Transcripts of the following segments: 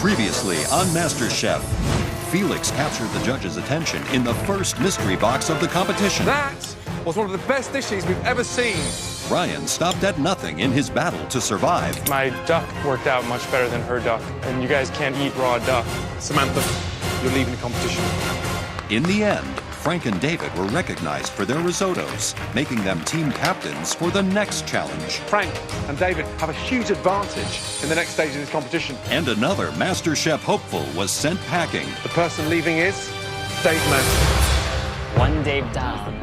Previously on MasterChef, Felix captured the judges' attention in the first mystery box of the competition. That was one of the best dishes we've ever seen. Ryan stopped at nothing in his battle to survive. My duck worked out much better than her duck, and you guys can't eat raw duck. Samantha, you're leaving the competition. In the end, Frank and David were recognized for their risottos, making them team captains for the next challenge. Frank and David have a huge advantage in the next stage of this competition. And another MasterChef hopeful was sent packing. The person leaving is Dave Mann. One Dave down,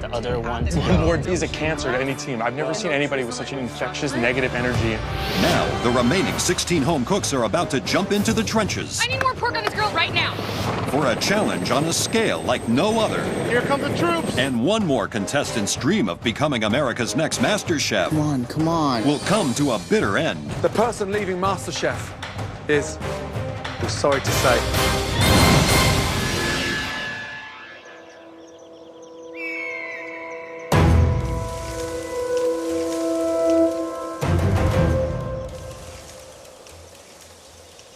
the other one to One go. more is a cancer to any team. I've never seen anybody with such an infectious negative energy. Now, the remaining 16 home cooks are about to jump into the trenches I need more pork on this grill right now. for a challenge on a scale like no other. Here come the troops. And one more contestant's dream of becoming America's next MasterChef Come on. will come to a bitter end. The person leaving MasterChef is, we're sorry to say,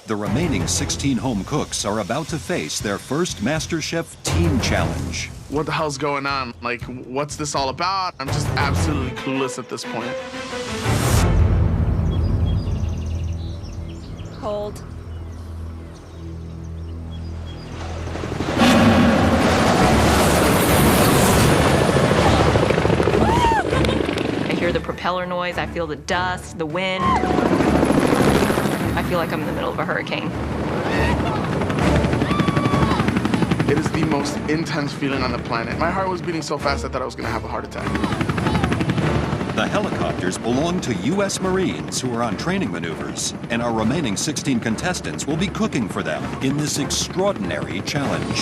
The remaining 16 home cooks are about to face their first MasterChef team challenge. What the hell's going on? Like, what's this all about? I'm just absolutely clueless at this point. Hold. I hear the propeller noise, I feel the dust, the wind. I feel like I'm in the middle of a hurricane. It is the most intense feeling on the planet. My heart was beating so fast I thought I was gonna have a heart attack. The helicopters belong to U.S. Marines who are on training maneuvers, and our remaining 16 contestants will be cooking for them in this extraordinary challenge.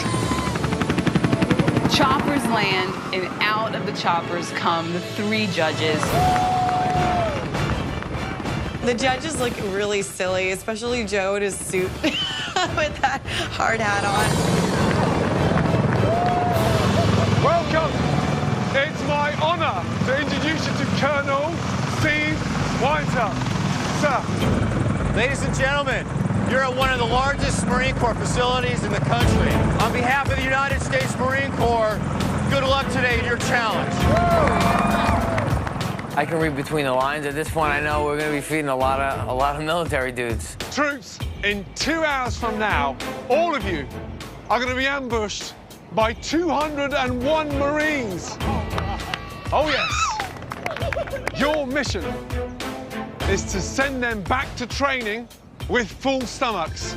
Choppers land, and out of the choppers come the 3 judges. The judges look really silly, especially Joe in his suit with that hard hat on. welcome. It's my honor to introduce you to Colonel Steve Winter. Sir. Ladies and gentlemen, you're at one of the largest Marine Corps facilities in the country. On behalf of the United States Marine Corps, good luck today in your challenge. I can read between the lines. At this point, I know we're going to be feeding a lot of military dudes. Troops, in 2 hours from now, all of you are going to be ambushed by 201 Marines. Oh, yes. Your mission is to send them back to training with full stomachs.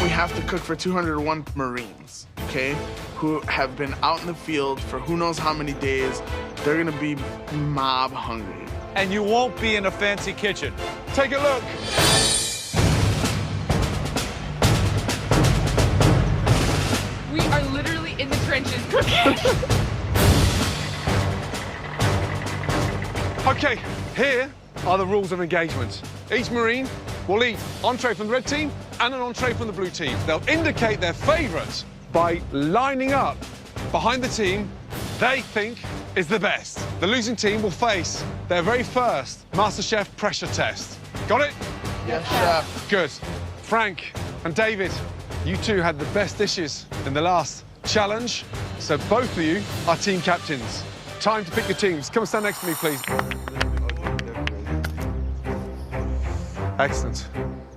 We have to cook for 201 Marines, okay, who have been out in the field for who knows how many days. They're gonna be mob hungry. And you won't be in a fancy kitchen. Take a look. We are literally in the trenches cooking. Okay, here are the rules of engagement. Each Marine will eat entree from the red team and an entree from the blue team. They'll indicate their favourite by lining up behind the team they think is the best. The losing team will face their very first MasterChef pressure test. Got it? Yes, chef. Good. Frank and David, you two had the best dishes in the last challenge, so both of you are team captains. Time to pick your teams. Come and stand next to me, please. Excellent.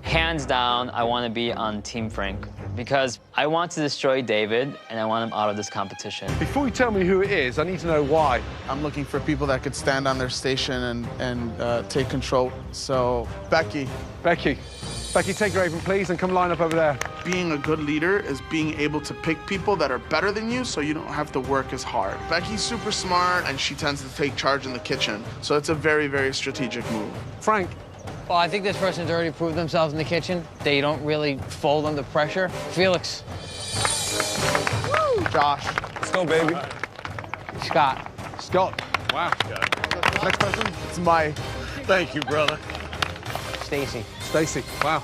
Hands down, I want to be on Team Frank because I want to destroy David and I want him out of this competition. Before you tell me who it is, I need to know why. I'm looking for people that could stand on their station and take control. So, Becky. Becky, take your apron, please, and come line up over there. Being a good leader is being able to pick people that are better than you so you don't have to work as hard. Becky's super smart, and she tends to take charge in the kitchen. So it's a very, very strategic move. Frank. Well, I think this person's already proved themselves in the kitchen. They don't really fold under pressure. Felix. Woo! Josh. Let's go, baby. Scott. Scott. Wow. Next person. It's my... Thank you, brother. Stacy. Stacy. Wow.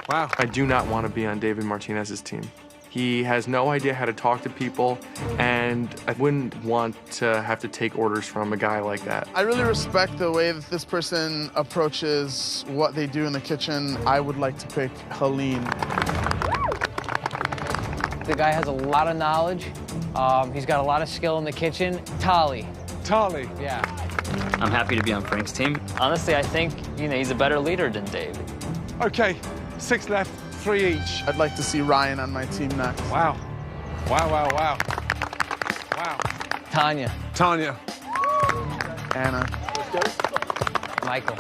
Wow. I do not want to be on David Martinez's team. He has no idea how to talk to people, and I wouldn't want to have to take orders from a guy like that. I really respect the way that this person approaches what they do in the kitchen. I would like to pick Helene. The guy has a lot of knowledge. He's got a lot of skill in the kitchen. Tali. Tali. Yeah. I'm happy to be on Frank's team. Honestly, I think, he's a better leader than Dave. Okay, 6 left, 3 each. I'd like to see Ryan on my team next. Wow. Wow, wow, wow. Wow. Tanya. Tanya. Anna. Michael.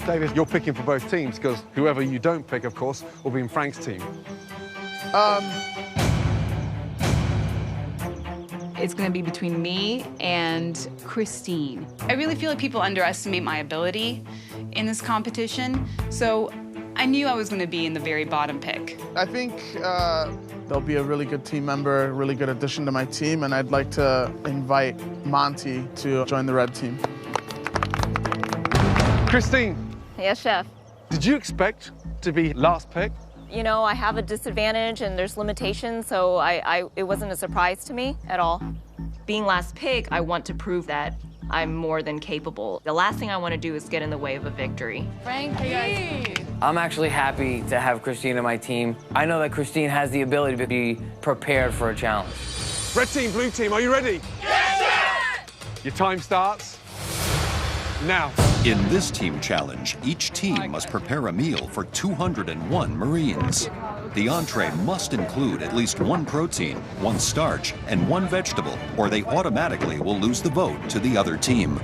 David, you're picking for both teams, because whoever you don't pick, of course, will be in Frank's team. It's going to be between me and Christine. I really feel like people underestimate my ability in this competition, so I knew I was going to be in the very bottom pick. I think they'll be a really good team member, a really good addition to my team, and I'd like to invite Monty to join the red team. Christine. Yes, Chef. Did you expect to be last pick? You know, I have a disadvantage and there's limitations, so it wasn't a surprise to me at all. Being last pick, I want to prove that I'm more than capable. The last thing I want to do is get in the way of a victory. Frankie! I'm actually happy to have Christine on my team. I know that Christine has the ability to be prepared for a challenge. Red team, blue team, are you ready? Yes, sir! Your time starts now. In this team challenge, each team must prepare a meal for 201 Marines. The entree must include at least 1 protein, 1 starch, and 1 vegetable, or they automatically will lose the vote to the other team.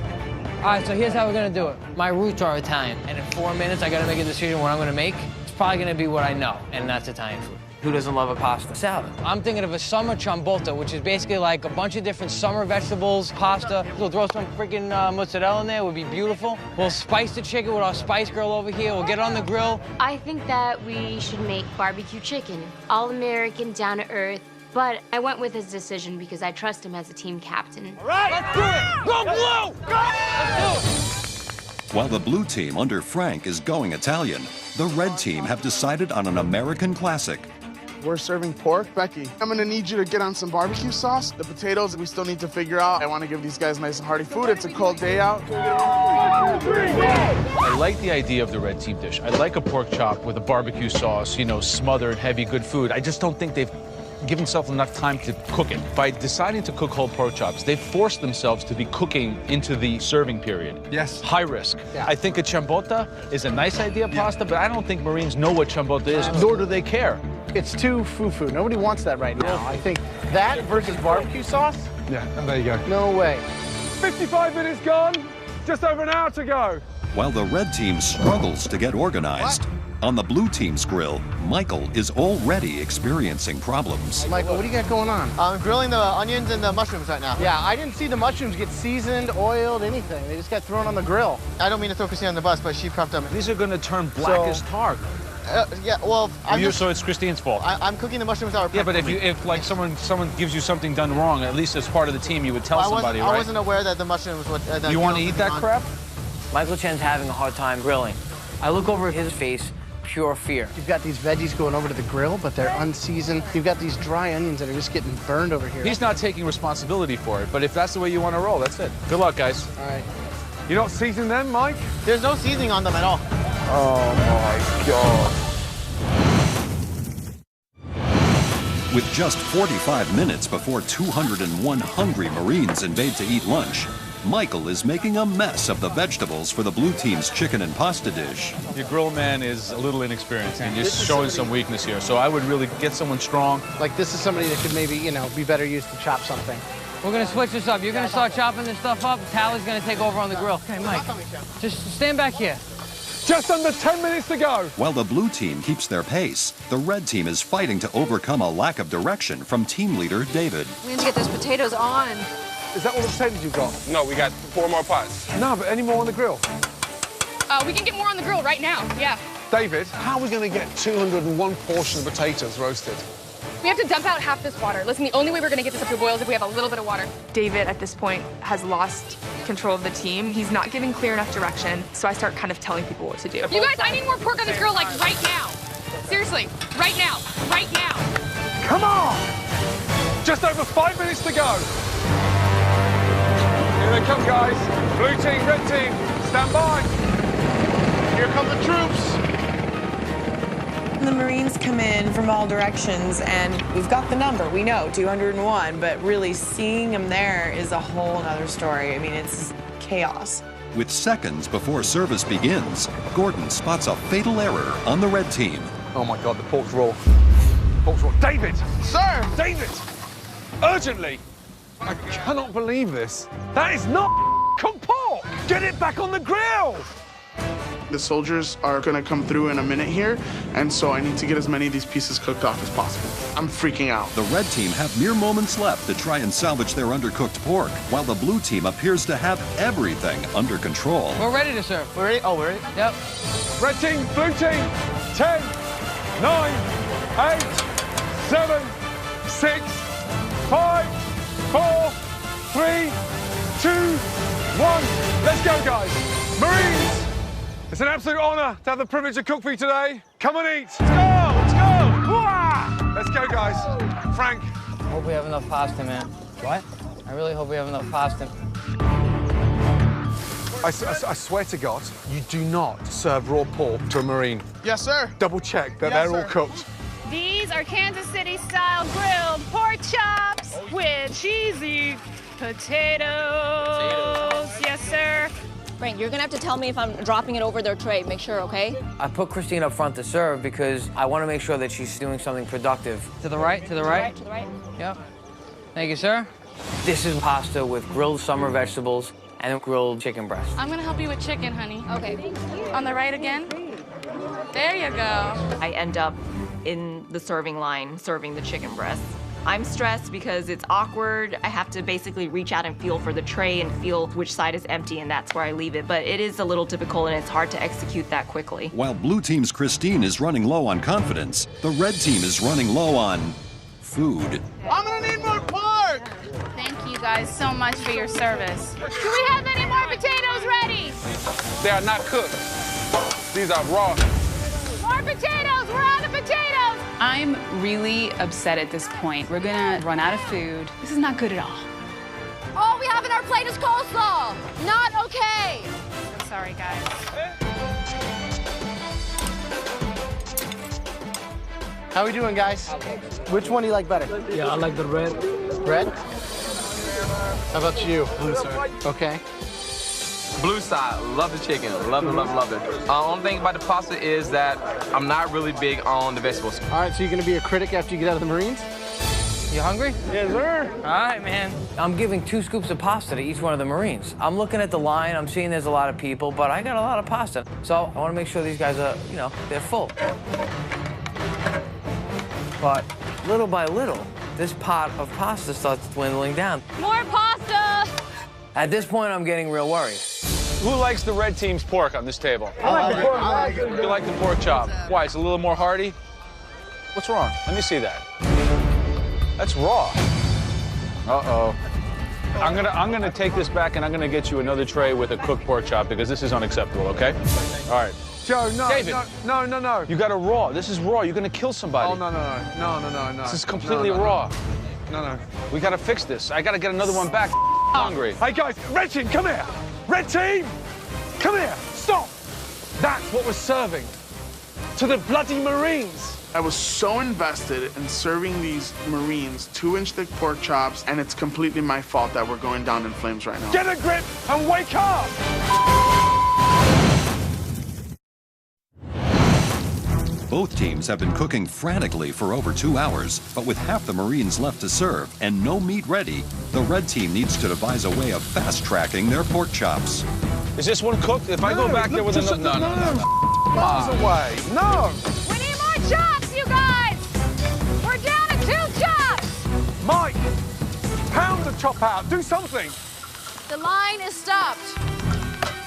All right, so here's how we're gonna do it. My roots are Italian, and in 4 minutes, I gotta make a decision what I'm gonna make. It's probably gonna be what I know, and that's Italian food. Who doesn't love a pasta salad? I'm thinking of a summer ciabatta, which is basically like a bunch of different summer vegetables, pasta. We'll throw some freaking mozzarella in there, it would be beautiful. We'll spice the chicken with our spice girl over here. We'll get it on the grill. I think that we should make barbecue chicken, all-American, down-to-earth. But I went with his decision because I trust him as a team captain. All right, let's do it! Go blue! Go! Let's do it! While the blue team under Frank is going Italian, the red team have decided on an American classic. We're serving pork. Becky, I'm gonna need you to get on some barbecue sauce. The potatoes, we still need to figure out. I wanna give these guys nice and hearty food. It's a cold day out. I like the idea of the red team dish. I like a pork chop with a barbecue sauce, smothered, heavy, good food. I just don't think they've given themselves enough time to cook it. By deciding to cook whole pork chops, they've forced themselves to be cooking into the serving period. Yes. High risk. Yeah. I think a ciabatta is a nice idea, pasta, but I don't think Marines know what ciabatta is, nor do they care. It's too foo-foo. Nobody wants that right now. I think that versus barbecue sauce? Yeah, there you go. No way. 55 minutes gone, just over an hour to go. While the red team struggles to get organized, on the blue team's grill, Michael is already experiencing problems. Michael, what do you got going on? I'm grilling the onions and the mushrooms right now. Yeah, I didn't see the mushrooms get seasoned, oiled, anything. They just got thrown on the grill. I don't mean to throw Christine on the bus, but she prepped them. These are going to turn black as tar. Yeah, well, So it's Christine's fault. I'm cooking the mushrooms that were prepped. Yeah, but if like someone gives you something done wrong, at least as part of the team, you would tell somebody, right? I wasn't aware that the mushrooms would. You want to eat that crap? Michael Chen's having a hard time grilling. I look over his face, pure fear. You've got these veggies going over to the grill, but they're unseasoned. You've got these dry onions that are just getting burned over here. He's not taking responsibility for it, but if that's the way you want to roll, that's it. Good luck, guys. All right. You're not seasoning them, Mike? There's no seasoning on them at all. Oh, my God. With just 45 minutes before 201 hungry Marines invade to eat lunch, Michael is making a mess of the vegetables for the blue team's chicken and pasta dish. Your grill man is a little inexperienced and you're showing some weakness here, so I would really get someone strong. Like this is somebody that could maybe, be better used to chop something. We're gonna switch this up. You're gonna start chopping this stuff up. Tally's gonna take over on the grill. Okay, Mike, just stand back here. Just under 10 minutes to go. While the blue team keeps their pace, the red team is fighting to overcome a lack of direction from team leader David. We need to get those potatoes on. Is that all the potatoes you've got? No, we got 4 more pots. No, but any more on the grill? We can get more on the grill right now, yeah. David, how are we going to get 201 portions of potatoes roasted? We have to dump out half this water. Listen, the only way we're going to get this up to a boil is if we have a little bit of water. David, at this point, has lost control of the team. He's not giving clear enough direction, so I start kind of telling people what to do. You guys, I need more pork on this grill, like, right now. Seriously, right now, right now. Come on! Just over 5 minutes to go. Here they come, guys. Blue team, red team, stand by. Here come the troops. The Marines come in from all directions, and we've got the number. We know, 201, but really seeing them there is a whole other story. I mean, it's chaos. With seconds before service begins, Gordon spots a fatal error on the red team. Oh my God, the pork's raw. Pork's raw. David! Sir! David! Urgently! I cannot believe this. That is not cooked pork! Get it back on the grill! The soldiers are gonna come through in a minute here, and so I need to get as many of these pieces cooked off as possible. I'm freaking out. The red team have mere moments left to try and salvage their undercooked pork, while the blue team appears to have everything under control. We're ready to serve. We're ready? Oh, we're ready? Yep. Red team, blue team, 10, 9, 8, 7, 6, 5, 4, 3, 2, 1. Let's go, guys. Marines! It's an absolute honor to have the privilege to cook for you today. Come and eat. Let's go, let's go. Wah! Let's go, guys. Frank. I hope we have enough pasta, man. What? I really hope we have enough pasta. I swear to God, you do not serve raw pork to a Marine. Yes, sir. Double check that Yes, they're all sir. cooked. These are Kansas City-style grilled pork chops with cheesy potatoes. Yes, sir. Frank, you're gonna have to tell me if I'm dropping it over their tray. Make sure, okay? I put Christine up front to serve because I want to make sure that she's doing something productive. To the right, to the right. To the right. Yep. Thank you, sir. This is pasta with grilled summer vegetables and grilled chicken breast. I'm gonna help you with chicken, honey. Okay. On the right again. There you go. I end up in the serving line serving the chicken breast. I'm stressed because it's awkward. I have to basically reach out and feel for the tray and feel which side is empty, and that's where I leave it. But it is a little difficult, and it's hard to execute that quickly. While blue team's Christine is running low on confidence, the red team is running low on food. I'm gonna need more pork! Thank you guys so much for your service. Do we have any more potatoes ready? They are not cooked. These are raw. More potatoes! We're out of potatoes! I'm really upset at this point. We're gonna run out of food. This is not good at all. All we have in our plate is coleslaw. Not okay. So sorry, guys. How we doing, guys? Which one do you like better? Yeah, I like the red. Red? How about you? Blue, sir. Okay. Blue side, love the chicken, love it, love it, love it. Only thing about the pasta is that I'm not really big on the vegetables. All right, so you're gonna be a critic after you get out of the Marines? You hungry? Yes, sir. All right, man. I'm giving 2 scoops of pasta to each one of the Marines. I'm looking at the line, I'm seeing there's a lot of people, but I got a lot of pasta. So I want to make sure these guys are, you know, they're full. But little by little, this pot of pasta starts dwindling down. More pasta! At this point, I'm getting real worried. Who likes the red team's pork on this table? I like the pork. I like it. You like the pork chop? Why, it's a little more hearty? What's wrong? Let me see that. That's raw. Uh-oh. I'm gonna take this back and I'm gonna get you another tray with a cooked pork chop because this is unacceptable, okay? All right. Joe, no, David. no. You got a raw. This is raw. You're gonna kill somebody. Oh, no. This is completely raw. No. We gotta fix this. I gotta get another one back. Hungry. Hey, guys, red team, come here. Red team, come here. Stop. That's what we're serving to the bloody Marines. I was so invested in serving these Marines 2-inch thick pork chops, and it's completely my fault that we're going down in flames right now. Get a grip and wake up. Both teams have been cooking frantically for over 2 hours, but with half the Marines left to serve and no meat ready, the red team needs to devise a way of fast-tracking their pork chops. Is this one cooked? If I go back there with another... No. Miles away. No. We need more chops, you guys! We're down to 2 chops! Mike, pound the chop out. Do something. The line is stopped.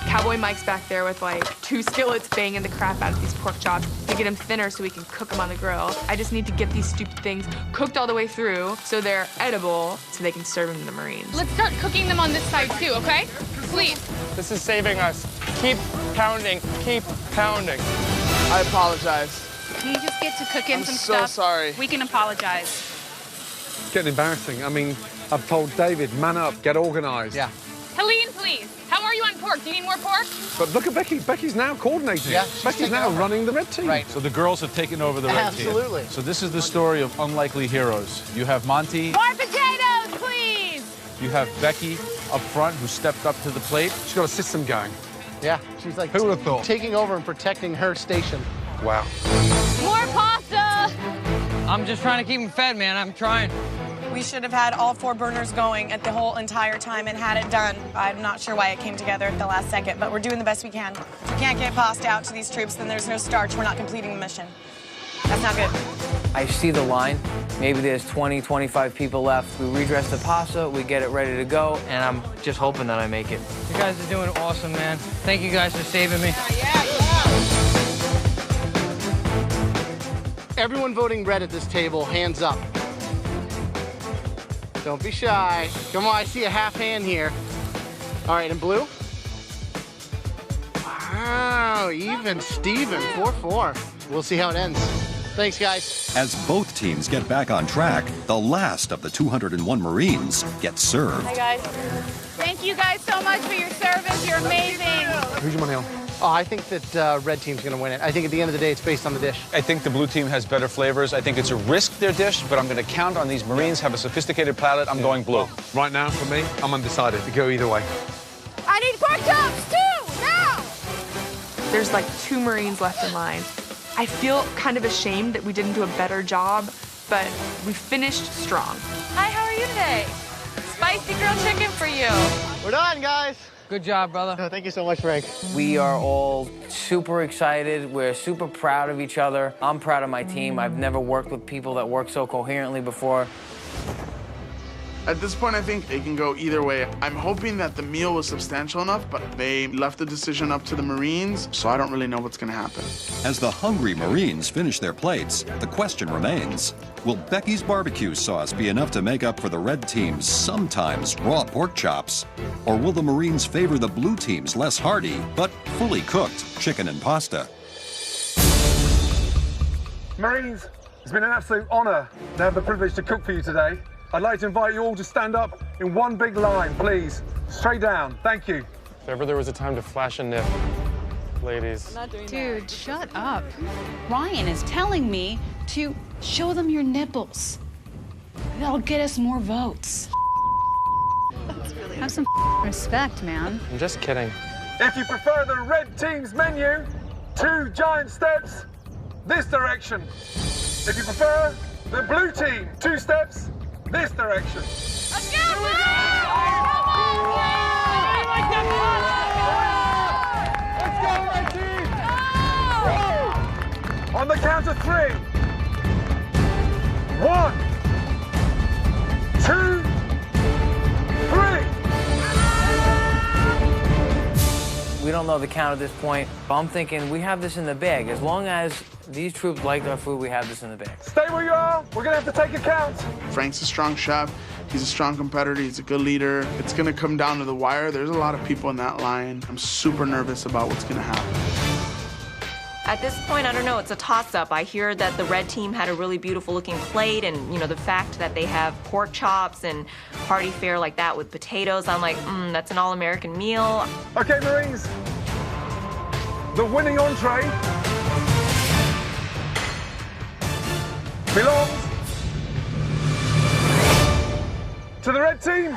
Cowboy Mike's back there with like 2 skillets banging the crap out of these pork chops to get them thinner so we can cook them on the grill. I just need to get these stupid things cooked all the way through so they're edible so they can serve them to the Marines. Let's start cooking them on this side too, okay? Please. This is saving us. Keep pounding, keep pounding. I apologize. Can you just get to cook in I'm some so stuff? sorry. We can apologize. It's getting embarrassing. I mean, I've told David, man up, get organised. Yeah. Helene, please. How are you on pork? Do you need more pork? But look at Becky. Becky's now coordinating. Yeah, Becky's now running the red team. Right. So the girls have taken over the red team. Absolutely. So this is the story of unlikely heroes. You have Monty, More potatoes, please. you have Becky up front who stepped up to the plate. She's got a system going. Yeah, she's like Who would have thought? taking over and protecting her station. Wow. More pasta. I'm just trying to keep them fed, man. I'm trying. We should have had all 4 burners going at the whole entire time and had it done. I'm not sure why it came together at the last second, but we're doing the best we can. If we can't get pasta out to these troops, then there's no starch. We're not completing the mission. That's not good. I see the line. Maybe there's 20, 25 people left. We redress the pasta, we get it ready to go, and I'm just hoping that I make it. You guys are doing awesome, man. Thank you guys for saving me. Everyone voting red at this table, hands up. Don't be shy. Come on, I see a half hand here. All right, and blue? Wow, even Steven, 4-4. We'll see how it ends. Thanks, guys. As both teams get back on track, the last of the 201 Marines get served. Hi, guys. Thank you guys so much for your service. You're amazing. Who's your money on? Oh, I think that red team's going to win it. I think at the end of the day, it's based on the dish. I think the blue team has better flavors. I think it's a risk, their dish, but I'm going to count on these Marines, have a sophisticated palate. I'm going blue. Right now, for me, I'm undecided. To go either way. I need pork chops, too, now. There's like 2 Marines left in line. I feel kind of ashamed that we didn't do a better job, but we finished strong. Hi, how are you today? Spicy grilled chicken for you. We're done, guys. Good job, brother. Oh, thank you so much, Frank. We are all super excited. We're super proud of each other. I'm proud of my team. I've never worked with people that work so coherently before. At this point, I think it can go either way. I'm hoping that the meal was substantial enough, but they left the decision up to the Marines, so I don't really know what's going to happen. As the hungry Marines finish their plates, the question remains, will Becky's barbecue sauce be enough to make up for the red team's sometimes raw pork chops? Or will the Marines favor the blue team's less hearty, but fully cooked chicken and pasta? Marines, it's been an absolute honor to have the privilege to cook for you today. I'd like to invite you all to stand up in one big line, please. Straight down. Thank you. If ever there was a time to flash a nip, ladies. Dude, shut up. Ryan is telling me to show them your nipples. That'll get us more votes. Have some respect, man. I'm just kidding. If you prefer the red team's menu, 2 giant steps this direction. If you prefer the blue team, 2 steps this direction. Let's go, Blue! Like that Let's go, red team! On the count of 3. 1, 2, 3. We don't know the count at this point, but I'm thinking we have this in the bag. As long as these troops like our food, we have this in the bag. Stay where you are. We're going to have to take a count. Frank's a strong chef. He's a strong competitor. He's a good leader. It's going to come down to the wire. There's a lot of people in that line. I'm super nervous about what's going to happen. At this point, I don't know, it's a toss-up. I hear that the red team had a really beautiful looking plate, and you know, the fact that they have pork chops and hearty fare like that with potatoes, I'm like, that's an all-American meal. Okay, Marines, the winning entree belongs to the red team.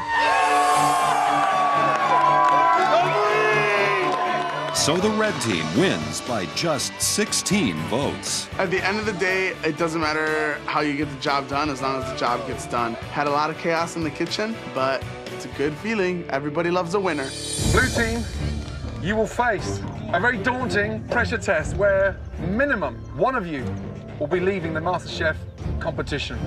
So the red team wins by just 16 votes. At the end of the day, it doesn't matter how you get the job done as long as the job gets done. Had a lot of chaos in the kitchen, but it's a good feeling. Everybody loves a winner. Blue team, you will face a very daunting pressure test where minimum one of you will be leaving the MasterChef competition.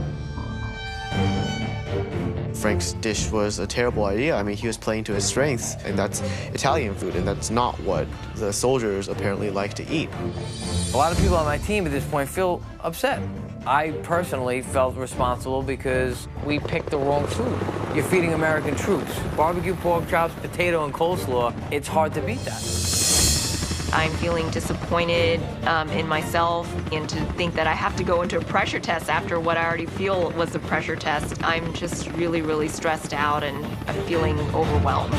Frank's dish was a terrible idea. I mean, he was playing to his strengths, and that's Italian food, and that's not what the soldiers apparently like to eat. A lot of people on my team at this point feel upset. I personally felt responsible because we picked the wrong food. You're feeding American troops. Barbecue pork chops, potato, and coleslaw, it's hard to beat that. I'm feeling disappointed in myself, and to think that I have to go into a pressure test after what I already feel was a pressure test. I'm just really, really stressed out, and I'm feeling overwhelmed.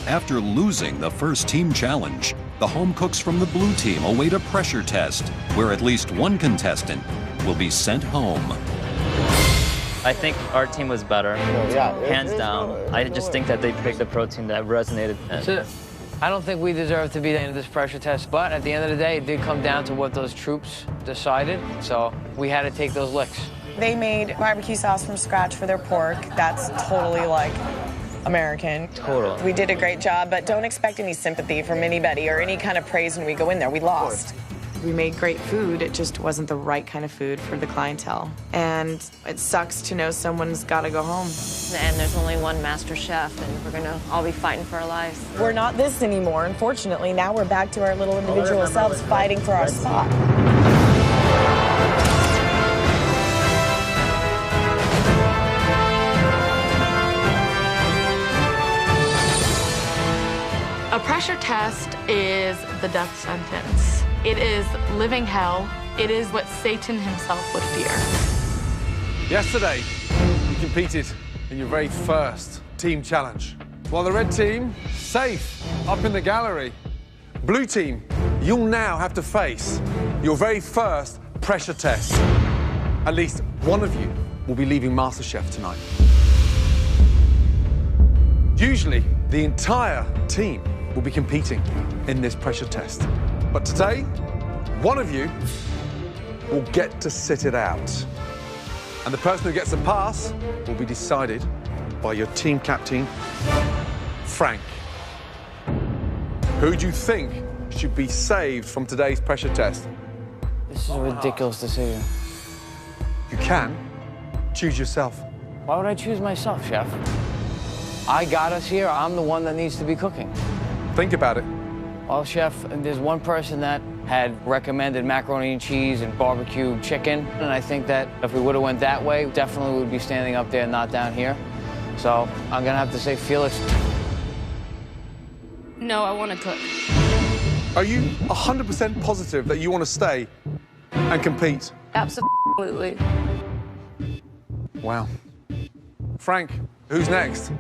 After losing the first team challenge, the home cooks from the blue team await a pressure test, where at least one contestant will be sent home. I think our team was better, hands down. I just think that they picked the protein that resonated. I don't think we deserve to be in this pressure test, but at the end of the day, it did come down to what those troops decided, so we had to take those licks. They made barbecue sauce from scratch for their pork. That's totally like American. Total. We did a great job, but don't expect any sympathy from anybody or any kind of praise when we go in there. We lost. We made great food. It just wasn't the right kind of food for the clientele. And it sucks to know someone's got to go home. And there's only one master chef, and we're gonna all be fighting for our lives. We're not this anymore, unfortunately. Now we're back to our little individual selves fighting for our spot. A pressure test is the death sentence. It is living hell. It is what Satan himself would fear. Yesterday, you competed in your very first team challenge. While the red team, safe, up in the gallery. Blue team, you'll now have to face your very first pressure test. At least one of you will be leaving MasterChef tonight. Usually, the entire team will be competing in this pressure test. But today, one of you will get to sit it out. And the person who gets a pass will be decided by your team captain, Frank. Who do you think should be saved from today's pressure test? This is a ridiculous decision. You can choose yourself. Why would I choose myself, Chef? I got us here. I'm the one that needs to be cooking. Think about it. Well, Chef, there's one person that had recommended macaroni and cheese and barbecue chicken, and I think that if we would have went that way, definitely would be standing up there, not down here. So I'm gonna have to say Felix. No, I want to cook. Are you 100% positive that you want to stay and compete? Absolutely. Wow. Frank, who's next?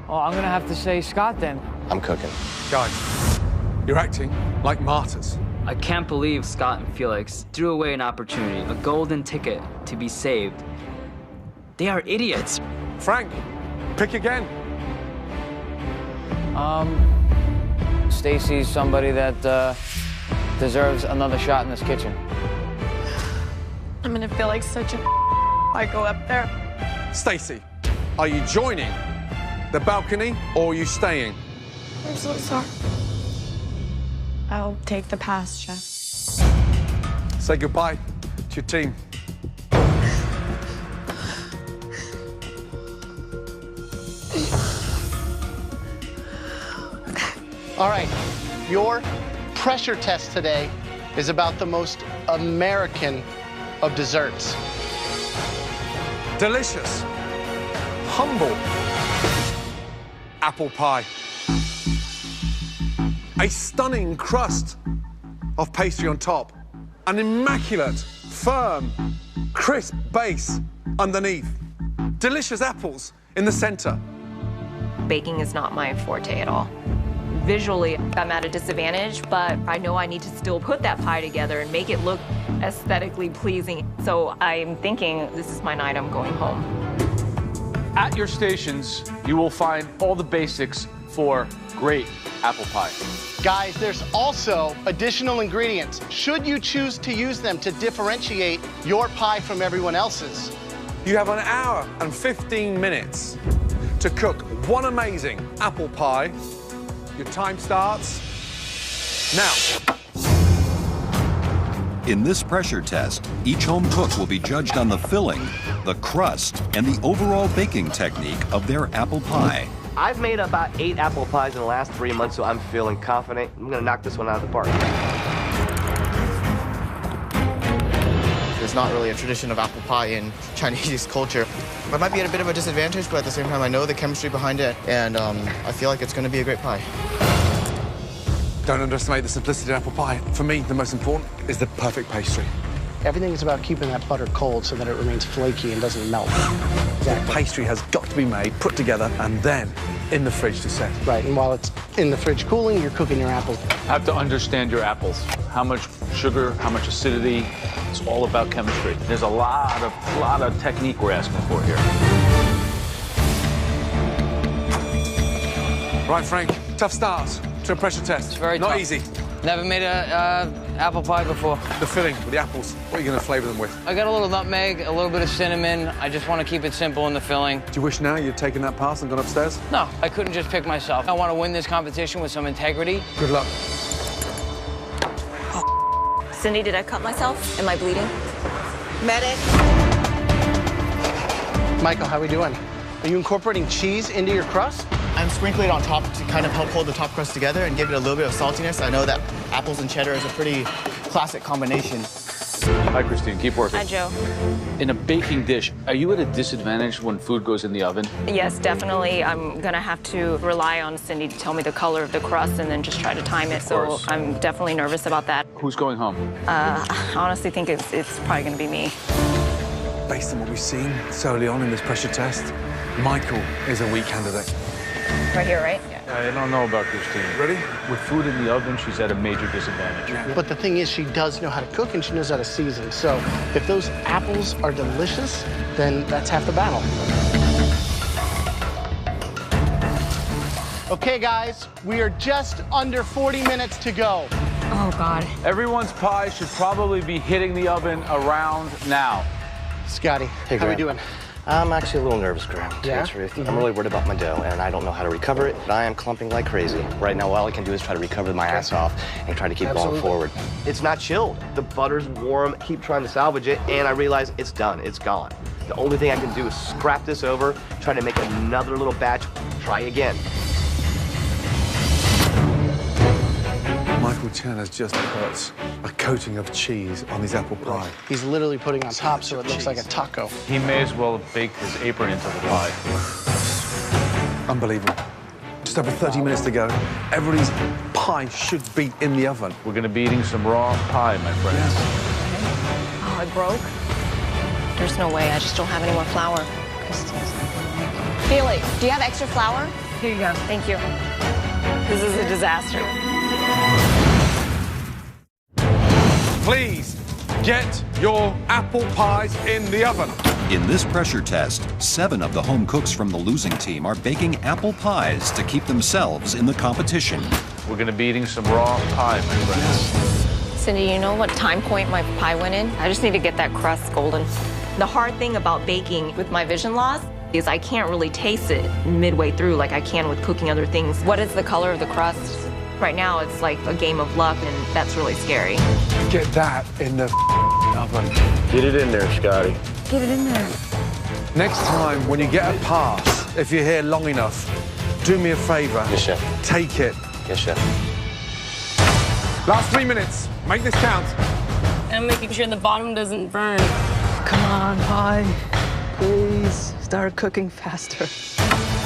Oh, I'm gonna have to say Scott then. I'm cooking. Guys, you're acting like martyrs. I can't believe Scott and Felix threw away an opportunity, a golden ticket to be saved. They are idiots. Frank, pick again. Stacy's somebody that deserves another shot in this kitchen. I'm gonna feel like such a I go up there. Stacy, are you joining the balcony or are you staying? I'm so sorry. I'll take the pass, Chef. Say goodbye to your team. All right, your pressure test today is about the most American of desserts. Delicious, humble apple pie. A stunning crust of pastry on top. An immaculate, firm, crisp base underneath. Delicious apples in the center. Baking is not my forte at all. Visually, I'm at a disadvantage, but I know I need to still put that pie together and make it look aesthetically pleasing. So I'm thinking this is my night, I'm going home. At your stations, you will find all the basics for great apple pie. Guys, there's also additional ingredients, should you choose to use them to differentiate your pie from everyone else's. You have 1 hour and 15 minutes to cook one amazing apple pie. Your time starts now. In this pressure test, each home cook will be judged on the filling, the crust, and the overall baking technique of their apple pie. I've made about 8 apple pies in the last 3 months, so I'm feeling confident. I'm gonna knock this one out of the park. not really a tradition of apple pie in Chinese culture. I might be at a bit of a disadvantage, but at the same time, I know the chemistry behind it, and I feel like it's going to be a great pie. Don't underestimate the simplicity of apple pie. For me, the most important is the perfect pastry. Everything is about keeping that butter cold so that it remains flaky and doesn't melt. The pastry has got to be made, put together, and then in the fridge to set. Right, and while it's in the fridge cooling, you're cooking your apples. Have to understand your apples. How much sugar, how much acidity. It's all about chemistry. There's a lot of technique we're asking for here. Right, Frank, tough start to a pressure test. It's very Not tough. easy. Never made a apple pie before. The filling with the apples, what are you going to flavour them with? I got a little nutmeg, a little bit of cinnamon. I just want to keep it simple in the filling. Do you wish now you'd taken that pass and gone upstairs? No, I couldn't just pick myself. I want to win this competition with some integrity. Good luck. Cindy, did I cut myself? Am I bleeding? Medic. Michael, how are we doing? Are you incorporating cheese into your crust? I'm sprinkling it on top to kind of help hold the top crust together and give it a little bit of saltiness. I know that apples and cheddar is a pretty classic combination. Hi, Christine. Keep working. Hi, Joe. In a baking dish, are you at a disadvantage when food goes in the oven? Yes, definitely. I'm gonna have to rely on Cindy to tell me the color of the crust and then just try to time it. So I'm definitely nervous about that. Who's going home? I honestly think it's probably gonna be me. Based on what we've seen so early on in this pressure test, Michael is a weak candidate. Right here, right? I don't know about Christine. Ready? With food in the oven, she's at a major disadvantage. But the thing is, she does know how to cook and she knows how to season. So if those apples are delicious, then that's half the battle. Okay, guys, we are just under 40 minutes to go. Oh, God. Everyone's pie should probably be hitting the oven around now. Scotty, Hey, how are we Graham. doing? I'm actually a little nervous, Graham, to tell you the truth. I'm really worried about my dough, and I don't know how to recover it. I am clumping like crazy. Right now, all I can do is try to recover my ass off and try to keep going forward. It's not chilled. The butter's warm. Keep trying to salvage it, and I realize it's done. It's gone. The only thing I can do is scrap this over, try to make another little batch, try again. Michael Chen has just put a coating of cheese on his apple pie. He's literally putting on top so it looks like a taco. He may as well have baked his apron into the pie. Unbelievable. Just over 30 minutes to go. Everybody's pie should be in the oven. We're going to be eating some raw pie, my friends. Oh, it broke? There's no way. I just don't have any more flour. Felix, do you have extra flour? Here you go. Thank you. This is a disaster. Please get your apple pies in the oven. In this pressure test, 7 of the home cooks from the losing team are baking apple pies to keep themselves in the competition. We're going to be eating some raw pie, my friends. Cindy, you know what time point my pie went in? I just need to get that crust golden. The hard thing about baking with my vision loss is I can't really taste it midway through like I can with cooking other things. What is the color of the crust? Right now, it's like a game of luck, and that's really scary. Get that in the oven. Get it in there, Scotty. Get it in there. Next time, when you get a pass, if you're here long enough, do me a favor. Yes, chef. Take it. Yes, chef. Last 3 minutes. Make this count. I'm making sure the bottom doesn't burn. Come on, pie. Please start cooking faster.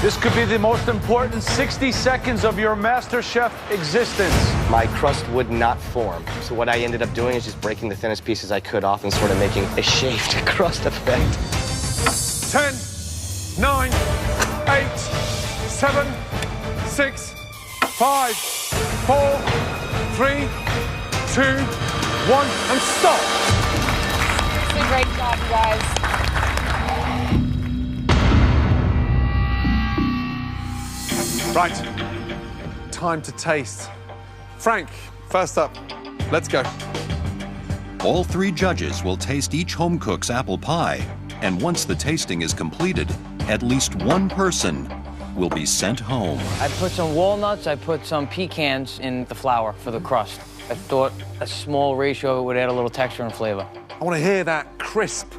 This could be the most important 60 seconds of your MasterChef existence. My crust would not form. So what I ended up doing is just breaking the thinnest pieces I could off and sort of making a shaved crust effect. 10, 9, 8, 7, 6, 5, 4, 3, 2, 1, and stop. It's a great job, you guys. Right, time to taste. Frank, first up, let's go. All 3 judges will taste each home cook's apple pie, and once the tasting is completed, at least one person will be sent home. I put some walnuts, I put some pecans in the flour for the crust. I thought a small ratio would add a little texture and flavor. I want to hear that crisp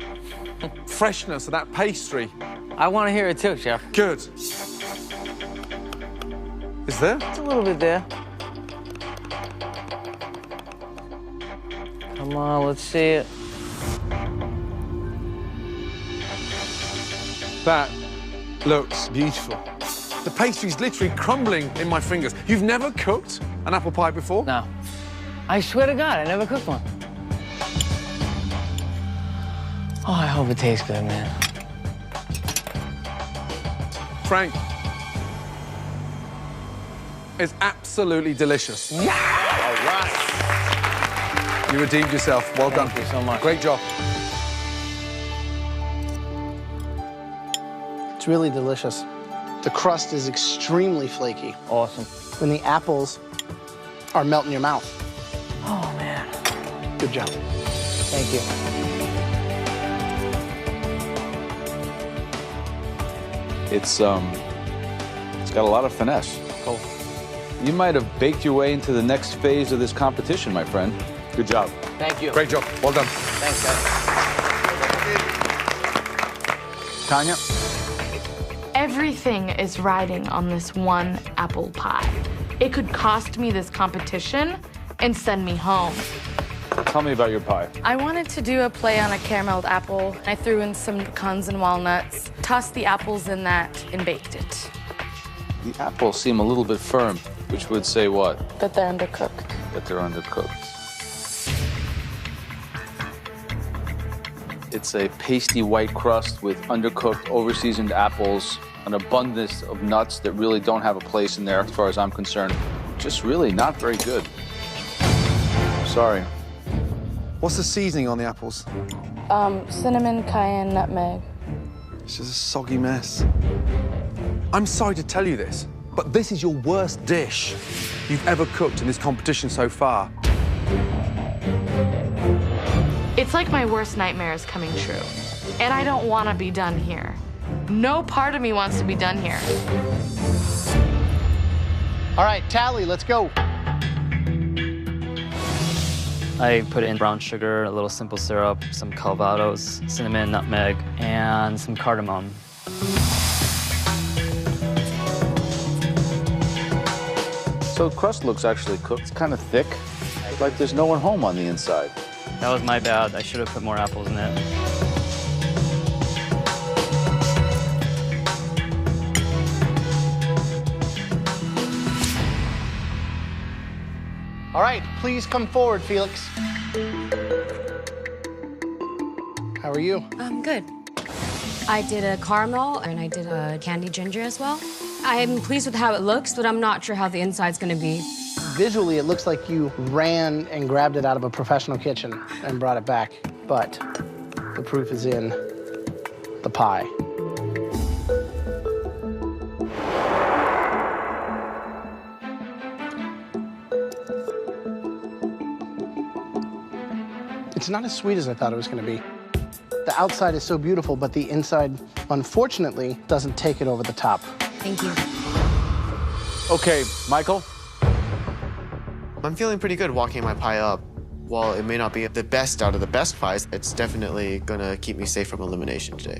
freshness of that pastry. I want to hear it too, Chef. Good. Is there? It's a little bit there. Come on, let's see it. That looks beautiful. The pastry's literally crumbling in my fingers. You've never cooked an apple pie before? No. I swear to God, I never cooked one. Oh, I hope it tastes good, man. Frank, it's absolutely delicious. Yeah! All right. You redeemed yourself. Well done. Thank you so much. Great job. It's really delicious. The crust is extremely flaky. Awesome. When the apples are melting in your mouth. Oh, man. Good job. Thank you. It's got a lot of finesse. Cool. You might have baked your way into the next phase of this competition, my friend. Good job. Thank you. Great job. Well done. Thanks, guys. Tanya? Everything is riding on this one apple pie. It could cost me this competition and send me home. Tell me about your pie. I wanted to do a play on a carameled apple. I threw in some pecans and walnuts, tossed the apples in that, and baked it. The apples seem a little bit firm, which would say what? That they're undercooked. That they're undercooked. It's a pasty white crust with undercooked, over-seasoned apples, an abundance of nuts that really don't have a place in there as far as I'm concerned. Just really not very good. Sorry. What's the seasoning on the apples? Cinnamon, cayenne, nutmeg. It's just a soggy mess. I'm sorry to tell you this, but this is your worst dish you've ever cooked in this competition so far. It's like my worst nightmare is coming true. And I don't want to be done here. No part of me wants to be done here. All right, tally, let's go. I put in brown sugar, a little simple syrup, some Calvados, cinnamon, nutmeg, and some cardamom. So the crust looks actually cooked. It's kind of thick, like there's no one home on the inside. That was my bad. I should have put more apples in it. All right, please come forward, Felix. How are you? I'm good. I did a caramel and I did a candy ginger as well. I'm pleased with how it looks, but I'm not sure how the inside's gonna be. Visually, it looks like you ran and grabbed it out of a professional kitchen and brought it back, but the proof is in the pie. It's not as sweet as I thought it was gonna be. The outside is so beautiful, but the inside, unfortunately, doesn't take it over the top. Thank you. Okay, Michael? I'm feeling pretty good walking my pie up. While it may not be the best out of the best pies, it's definitely gonna keep me safe from elimination today.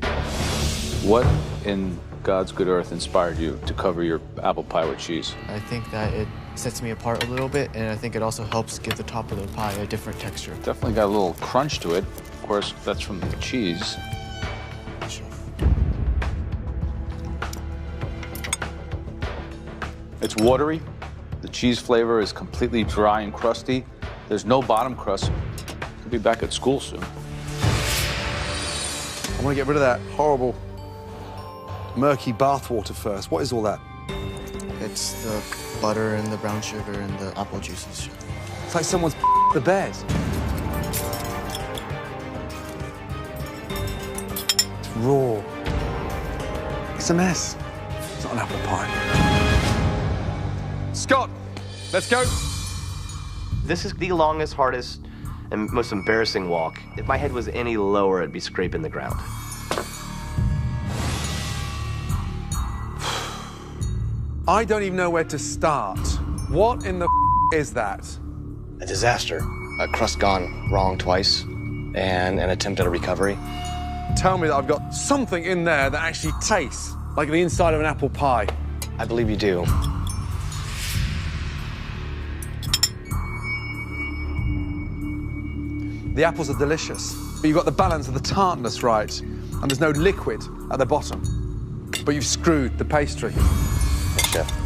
What in God's good earth inspired you to cover your apple pie with cheese? I think that it sets me apart a little bit, and I think it also helps give the top of the pie a different texture. Definitely got a little crunch to it. Of course, that's from the cheese. It's watery. The cheese flavor is completely dry and crusty. There's no bottom crust. I'll be back at school soon. I want to get rid of that horrible, murky bath water first. What is all that? It's the butter and the brown sugar and the apple juices. It's like someone's the bed. It's raw. It's a mess. It's not an apple pie. Scott, let's go. This is the longest, hardest, and most embarrassing walk. If my head was any lower, it'd be scraping the ground. I don't even know where to start. What in the is that? A disaster. A crust gone wrong twice, and an attempt at a recovery. Tell me that I've got something in there that actually tastes like the inside of an apple pie. I believe you do. The apples are delicious, but you've got the balance of the tartness right. and there's no liquid at the bottom. But you've screwed the pastry. Yes, chef.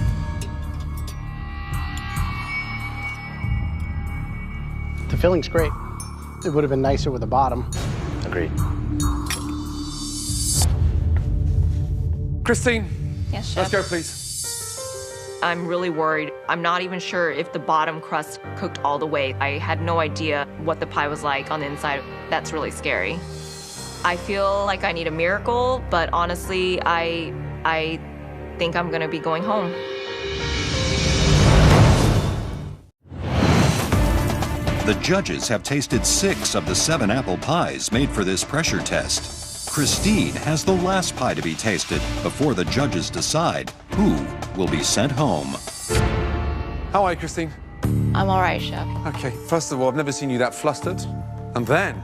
The filling's great. It would have been nicer with the bottom. Agreed. Christine, Yes, let's chef. go, please. I'm really worried. I'm not even sure if the bottom crust cooked all the way. I had no idea what the pie was like on the inside. That's really scary. I feel like I need a miracle, but honestly, I think I'm gonna be going home. The judges have tasted 6 of the 7 apple pies made for this pressure test. Christine has the last pie to be tasted before the judges decide who will be sent home. How are you, Christine? I'm all right, chef. Okay, first of all, I've never seen you that flustered. And then,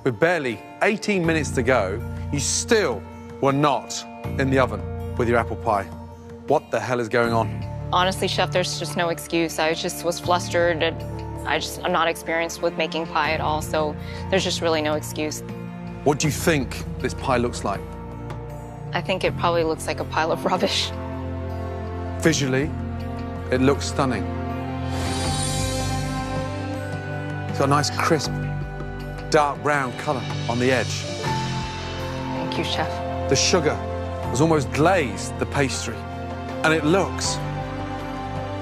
with barely 18 minutes to go, you still were not in the oven with your apple pie. What the hell is going on? Honestly, chef, there's just no excuse. I just was flustered. I'm not experienced with making pie at all, so there's just really no excuse. What do you think this pie looks like? I think it probably looks like a pile of rubbish. Visually, it looks stunning. It's got a nice, crisp, dark brown colour on the edge. Thank you, chef. The sugar has almost glazed the pastry, and it looks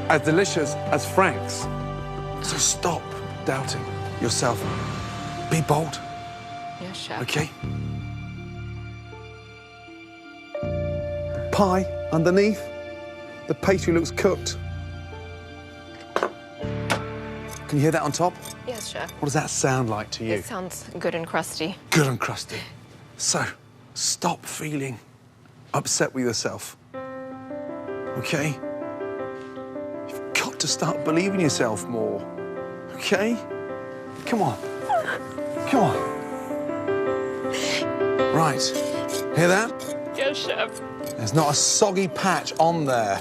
as delicious as Frank's. So stop doubting yourself. Be bold. Yes, chef. Okay? The pie underneath, the pastry looks cooked. Can you hear that on top? Yes, chef. What does that sound like to you? It sounds good and crusty. Good and crusty. So, stop feeling upset with yourself. Okay? You've got to start believing yourself more. Okay? Come on. Come on. Right. Hear that? Yes, chef. There's not a soggy patch on there.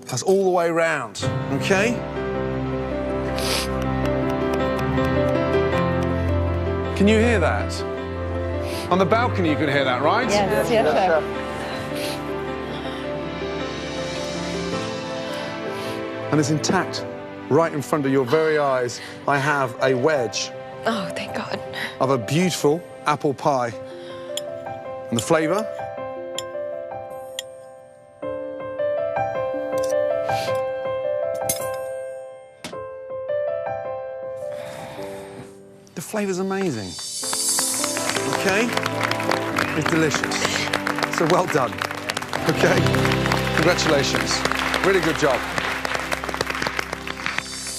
That's all the way around. Okay? Can you hear that? On the balcony you can hear that, right? Yes, yes, chef. And it's intact. Right in front of your very eyes, I have a wedge Oh, thank God. of a beautiful apple pie. And the flavour? The flavour's amazing. Okay? It's delicious. So well done. Okay? Congratulations. Really good job.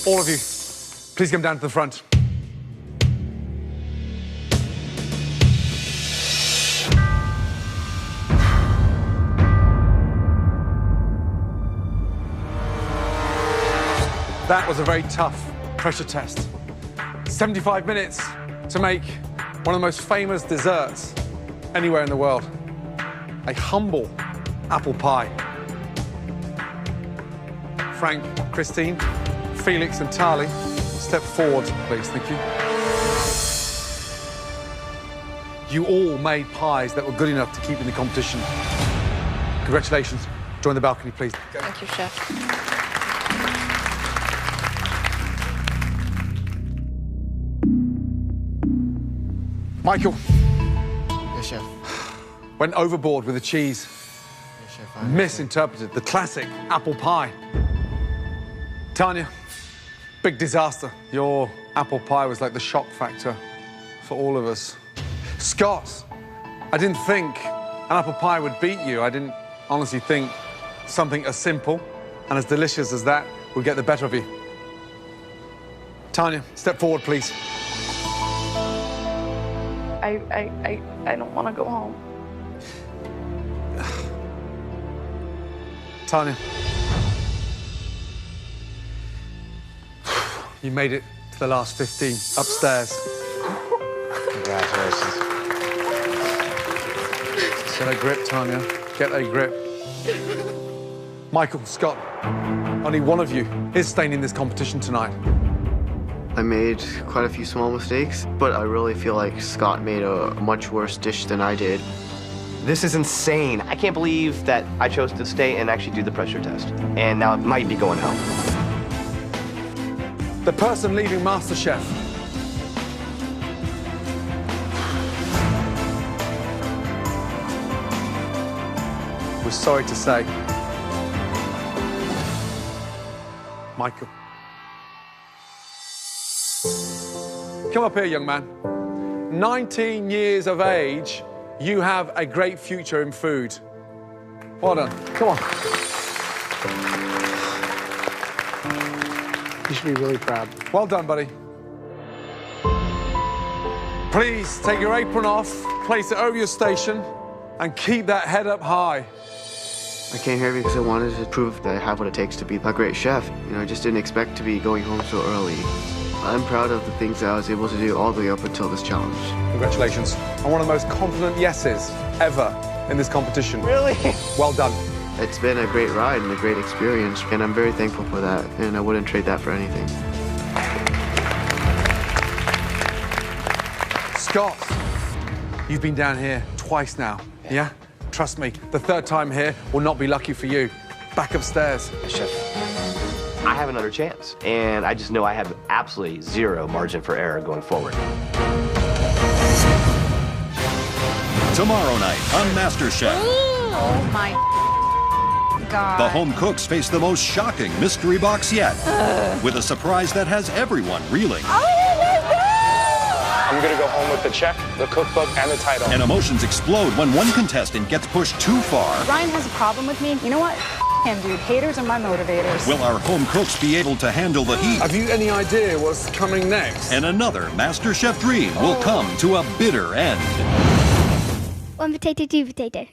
All of you, please come down to the front. That was a very tough pressure test. 75 minutes to make one of the most famous desserts anywhere in the world. A humble apple pie. Frank, Christine, Felix and Tali, step forward, please. Thank you. You all made pies that were good enough to keep in the competition. Congratulations. Join the balcony, please. Thank you, chef. Michael. Yes, chef. Went overboard with the cheese. Yes, chef. Misinterpreted the classic apple pie. Tanya, big disaster. Your apple pie was like the shock factor for all of us. Scott, I didn't think an apple pie would beat you. I didn't honestly think something as simple and as delicious as that would get the better of you. Tanya, step forward, please. I don't want to go home. Tanya. You made it to the last 15 upstairs. Congratulations. Get a grip, Tanya. Get a grip. Michael, Scott, only one of you is staying in this competition tonight. I made quite a few small mistakes, but I really feel like Scott made a much worse dish than I did. This is insane. I can't believe that I chose to stay and actually do the pressure test. And now it might be going home. The person leaving MasterChef. We're sorry to say. Michael. Come up here, young man. 19 years of age, you have a great future in food. Well done. Come on. You should be really proud. Well done, buddy. Please take your apron off, place it over your station, and keep that head up high. I came here because I wanted to prove that I have what it takes to be a great chef. You know, I just didn't expect to be going home so early. I'm proud of the things that I was able to do all the way up until this challenge. Congratulations on one of the most confident yeses ever in this competition. Really? Well done. It's been a great ride and a great experience, and I'm very thankful for that, and I wouldn't trade that for anything. Scott, you've been down here twice now, yeah? Trust me, the third time here will not be lucky for you. Back upstairs. Chef, I have another chance, and I just know I have absolutely zero margin for error going forward. Tomorrow night on MasterChef. Oh my God. The home cooks face the most shocking mystery box yet, with a surprise that has everyone reeling. I'm gonna go home with the check, the cookbook, and the title. And emotions explode when one contestant gets pushed too far. Ryan has a problem with me. You know what? Him, dude. Haters are my motivators. Will our home cooks be able to handle the heat? Have you any idea what's coming next? And another MasterChef dream will come to a bitter end. One potato, two potato.